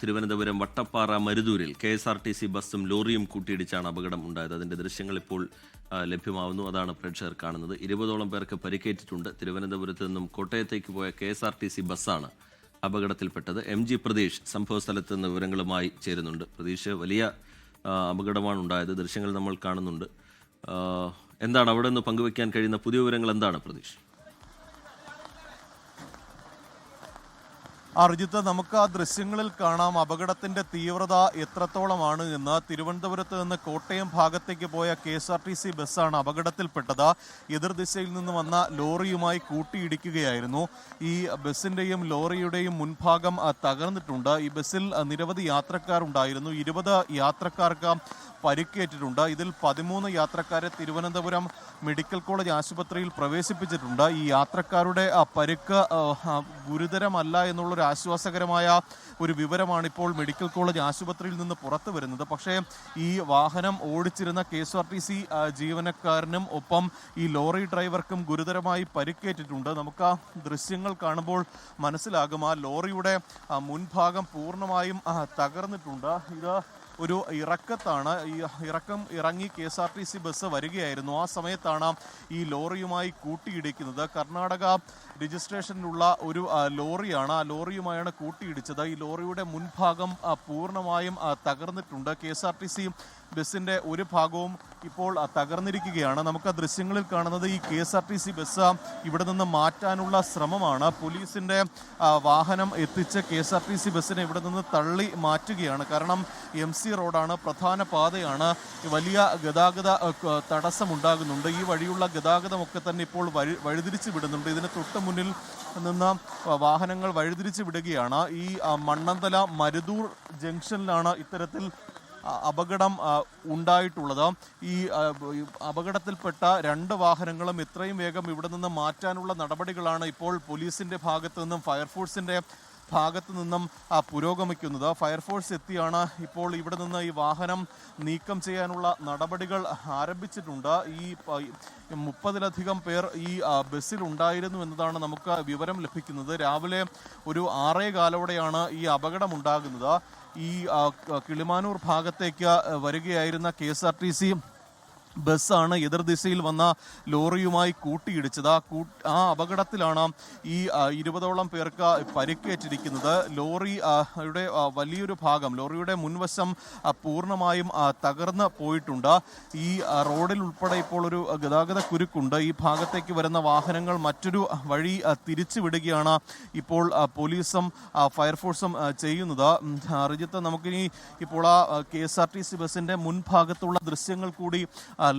Thiruvananthapuram Vattappara മരുതൂരിൽ KSRTC ബസ്സും ലോറിയും കൂട്ടിയിടിച്ചാണ് അപകടം ഉണ്ടായത്. അതിന്റെ ദൃശ്യങ്ങൾ ഇപ്പോൾ ലഭ്യമാവുന്നു. അതാണ് പ്രേക്ഷകർ കാണുന്നത്. 20ഓളം പേർക്ക് പരിക്കേറ്റിട്ടുണ്ട്. തിരുവനന്തപുരത്ത് നിന്നും കോട്ടയത്തേക്ക് പോയ KSRTC ബസ്സാണ് അപകടത്തിൽപ്പെട്ടത്. MG പ്രതീഷ് സംഭവസ്ഥലത്ത് നിന്ന് വിവരങ്ങളുമായി ചേരുന്നുണ്ട്. പ്രതീഷ്, വലിയ അപകടമാണ് ഉണ്ടായത്. ദൃശ്യങ്ങൾ നമ്മൾ കാണുന്നുണ്ട്. എന്താണ് അവിടെ നിന്ന് പങ്കുവയ്ക്കാൻ കഴിയുന്ന പുതിയ വിവരങ്ങൾ എന്താണ് പ്രതീഷ്? അർജിത്ത്, നമുക്ക് ആ ദൃശ്യങ്ങളിൽ കാണാം അപകടത്തിന്റെ തീവ്രത എത്രത്തോളമാണ് എന്ന്. തിരുവനന്തപുരത്ത് നിന്ന് കോട്ടയം ഭാഗത്തേക്ക് പോയ KSRTC ബസ്സാണ് അപകടത്തിൽപ്പെട്ടത്. എതിർദിശയിൽ നിന്ന് വന്ന ലോറിയുമായി കൂട്ടിയിടിക്കുകയായിരുന്നു. ഈ ബസ്സിന്റെയും ലോറിയുടെയും മുൻഭാഗം തകർന്നിട്ടുണ്ട്. ഈ ബസ്സിൽ നിരവധി യാത്രക്കാരുണ്ടായിരുന്നു. 20 യാത്രക്കാർക്ക് പരിക്കേറ്റിട്ടുണ്ട്. ഇതിൽ 13 യാത്രക്കാരെ തിരുവനന്തപുരം മെഡിക്കൽ കോളേജ് ആശുപത്രിയിൽ പ്രവേശിപ്പിച്ചിട്ടുണ്ട്. ഈ യാത്രക്കാരുടെ പരിക്ക് ഗുരുതരമല്ല എന്നുള്ളൊരു ആശ്വാസകരമായ ഒരു വിവരമാണ് ഇപ്പോൾ മെഡിക്കൽ കോളേജ് ആശുപത്രിയിൽ നിന്ന് പുറത്തു വരുന്നത്. പക്ഷേ ഈ വാഹനം ഓടിച്ചിരുന്ന KSRTC ജീവനക്കാരനും ഒപ്പം ഈ ലോറി ഡ്രൈവർക്കും ഗുരുതരമായി പരിക്കേറ്റിട്ടുണ്ട്. നമുക്ക് ആ ദൃശ്യങ്ങൾ കാണുമ്പോൾ മനസ്സിലാകും ആ ലോറിയുടെ മുൻഭാഗം പൂർണ്ണമായും തകർന്നിട്ടുണ്ട്. ഇത് ഒരു ഇറക്കത്താണ്. ഈ ഇറങ്ങി KSRTC ബസ് വരികയായിരുന്നു. ആ സമയത്താണ് ഈ ലോറിയുമായി കൂട്ടിയിടിക്കുന്നത്. കർണാടക രജിസ്ട്രേഷനിലുള്ള ഒരു ലോറിയാണ്. ആ ലോറിയുമായാണ് കൂട്ടിയിടിച്ചത്. ഈ ലോറിയുടെ മുൻഭാഗം പൂർണ്ണമായും തകർന്നിട്ടുണ്ട്. KSRTC ബസ്സിന്റെ ഒരു ഭാഗവും ഇപ്പോൾ തകർന്നിരിക്കുകയാണ്. നമുക്ക് ആ ദൃശ്യങ്ങളിൽ കാണുന്നത് ഈ KSRTC ബസ് ഇവിടെ നിന്ന് മാറ്റാനുള്ള ശ്രമമാണ്. പോലീസിന്റെ വാഹനം എത്തിച്ച് KSRTC ബസ്സിനെ ഇവിടെ നിന്ന് തള്ളി മാറ്റുകയാണ്. കാരണം MC റോഡാണ്, പ്രധാന പാതയാണ്. വലിയ ഗതാഗത തടസ്സമുണ്ടാകുന്നുണ്ട്. ഈ വഴിയുള്ള ഗതാഗതമൊക്കെ തന്നെ ഇപ്പോൾ വഴിതിരിച്ചു വിടുന്നുണ്ട്. ഇതിന് തൊട്ട് മുന്നിൽ നിന്ന് വാഹനങ്ങൾ വഴിതിരിച്ചു വിടുകയാണ്. ഈ മണ്ണന്തല മരുതൂർ ജംഗ്ഷനിലാണ് ഇത്തരത്തിൽ അപകടം ഉണ്ടായിട്ടുള്ളത്. ഈ അപകടത്തിൽപ്പെട്ട 2 വാഹനങ്ങളും എത്രയും വേഗം ഇവിടെ നിന്ന് മാറ്റാനുള്ള നടപടികളാണ് ഇപ്പോൾ പോലീസിന്റെ ഭാഗത്തു നിന്നും ഫയർഫോഴ്സിന്റെ ഭാഗത്തു നിന്നും പുരോഗമിക്കുന്നത്. ഫയർഫോഴ്സ് എത്തിയാണ് ഇപ്പോൾ ഇവിടെ നിന്ന് ഈ വാഹനം നീക്കം ചെയ്യാനുള്ള നടപടികൾ ആരംഭിച്ചിട്ടുണ്ട്. ഈ 30ലധികം പേർ ഈ ബസ്സിൽ ഉണ്ടായിരുന്നു എന്നതാണ് നമുക്ക് വിവരം ലഭിക്കുന്നത്. രാവിലെ ഒരു 6:15ഓടെയാണ് ഈ അപകടം ഉണ്ടാകുന്നത്. ഈ കിളിമാനൂർ ഭാഗത്തേക്ക് വരികയായിരുന്ന KSRTC ബസ്സാണ് എതിർദിശയിൽ വന്ന ലോറിയുമായി കൂട്ടിയിടിച്ചത്. ആ അപകടത്തിലാണ് ഈ 20ഓളം പേർക്ക് പരിക്കേറ്റിരിക്കുന്നത്. ലോറിയുടെ വലിയൊരു ഭാഗം, ലോറിയുടെ മുൻവശം പൂർണ്ണമായും തകർന്ന് പോയിട്ടുണ്ട്. ഈ റോഡിൽ ഉൾപ്പെടെ ഇപ്പോൾ ഒരു ഗതാഗത കുരുക്കുണ്ട്. ഈ ഭാഗത്തേക്ക് വരുന്ന വാഹനങ്ങൾ മറ്റൊരു വഴി തിരിച്ചു വിടുകയാണ് ഇപ്പോൾ പോലീസും ഫയർഫോഴ്സും ചെയ്യുന്നത്. റിജിത്ത്, നമുക്കിനി ഇപ്പോൾ ആ KSRTC ബസ്സിന്റെ മുൻഭാഗത്തുള്ള ദൃശ്യങ്ങൾ കൂടി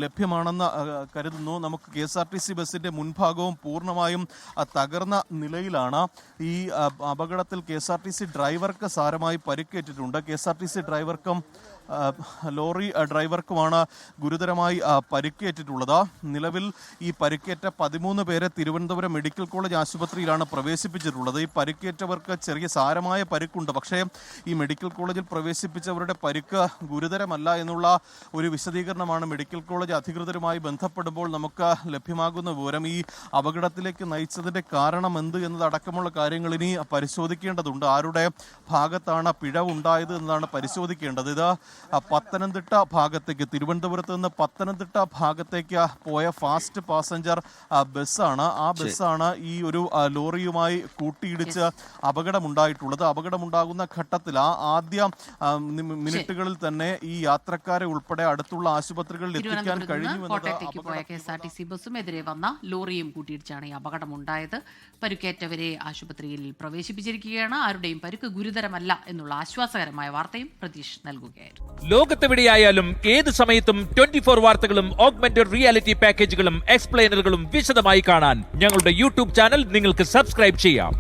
ലഭ്യമാണെന്ന് കരുതുന്നു. നമുക്ക് KSRTC ബസ്സിന്റെ മുൻഭാഗവും പൂർണ്ണമായും തകർന്ന നിലയിലാണ്. ഈ അപകടത്തിൽ KSRTC ഡ്രൈവർക്ക് സാരമായി പരിക്കേറ്റിട്ടുണ്ട്. KSRTC ഡ്രൈവർക്കും ലോറി ഡ്രൈവർക്കുമാണ് ഗുരുതരമായി പരിക്കേറ്റിട്ടുള്ളത്. നിലവിൽ ഈ പരിക്കേറ്റ 13 പേരെ തിരുവനന്തപുരം മെഡിക്കൽ കോളേജ് ആശുപത്രിയിലാണ് പ്രവേശിപ്പിച്ചിട്ടുള്ളത്. ഈ പരിക്കേറ്റവർക്ക് ചെറിയ സാരമായ പരിക്കുണ്ട്. പക്ഷേ ഈ മെഡിക്കൽ കോളേജിൽ പ്രവേശിപ്പിച്ചവരുടെ പരിക്ക് ഗുരുതരമല്ല എന്നുള്ള ഒരു വിശദീകരണമാണ് മെഡിക്കൽ കോളേജ് അധികൃതരുമായി ബന്ധപ്പെടുമ്പോൾ നമുക്ക് ലഭ്യമാകുന്ന വിവരം. ഈ അപകടത്തിലേക്ക് നയിച്ചതിൻ്റെ കാരണം എന്ത് എന്നതടക്കമുള്ള കാര്യങ്ങൾ ഇനി പരിശോധിക്കേണ്ടതുണ്ട്. ആരുടെ ഭാഗത്താണ് പിഴവുണ്ടായത് എന്നതാണ് പരിശോധിക്കേണ്ടത്. ഇത് പത്തനംതിട്ട ഭാഗത്തേക്ക്, തിരുവനന്തപുരത്ത് നിന്ന് പത്തനംതിട്ട ഭാഗത്തേക്ക് പോയ ഫാസ്റ്റ് പാസഞ്ചർ ബസ്സാണ്. ആ ബസ്സാണ് ഈ ഒരു ലോറിയുമായി കൂട്ടിയിടിച്ച് അപകടമുണ്ടായിട്ടുള്ളത്. അപകടമുണ്ടാകുന്ന ഘട്ടത്തിൽ ആദ്യ മിനിറ്റുകളിൽ തന്നെ ഈ യാത്രക്കാരെ ഉൾപ്പെടെ അടുത്തുള്ള ആശുപത്രികളിൽ എത്തിക്കാൻ കഴിഞ്ഞു. കോട്ടയത്തേക്ക് പോയ KSRTC ബസ്സും എതിരെ വന്ന ലോറിയും കൂട്ടിയിടിച്ചാണ് ഈ അപകടമുണ്ടായത്. പരുക്കേറ്റവരെ ആശുപത്രിയിൽ പ്രവേശിപ്പിച്ചിരിക്കുകയാണ്. ആരുടെയും പരുക്ക് ഗുരുതരമല്ല എന്നുള്ള ആശ്വാസകരമായ വാർത്തയും പ്രതീഷ് നൽകുകയായിരുന്നു. ലോകത്തെവിടെയായാലും ഏത് സമയത്തും 24 വാർത്തകളും ഓഗ്മെന്റഡ് റിയാലിറ്റി പാക്കേജുകളും എക്സ്പ്ലെയിനറുകളും വിശദമായി കാണാൻ ഞങ്ങളുടെ YouTube ചാനൽ നിങ്ങൾക്ക് സബ്സ്ക്രൈബ് ചെയ്യാം.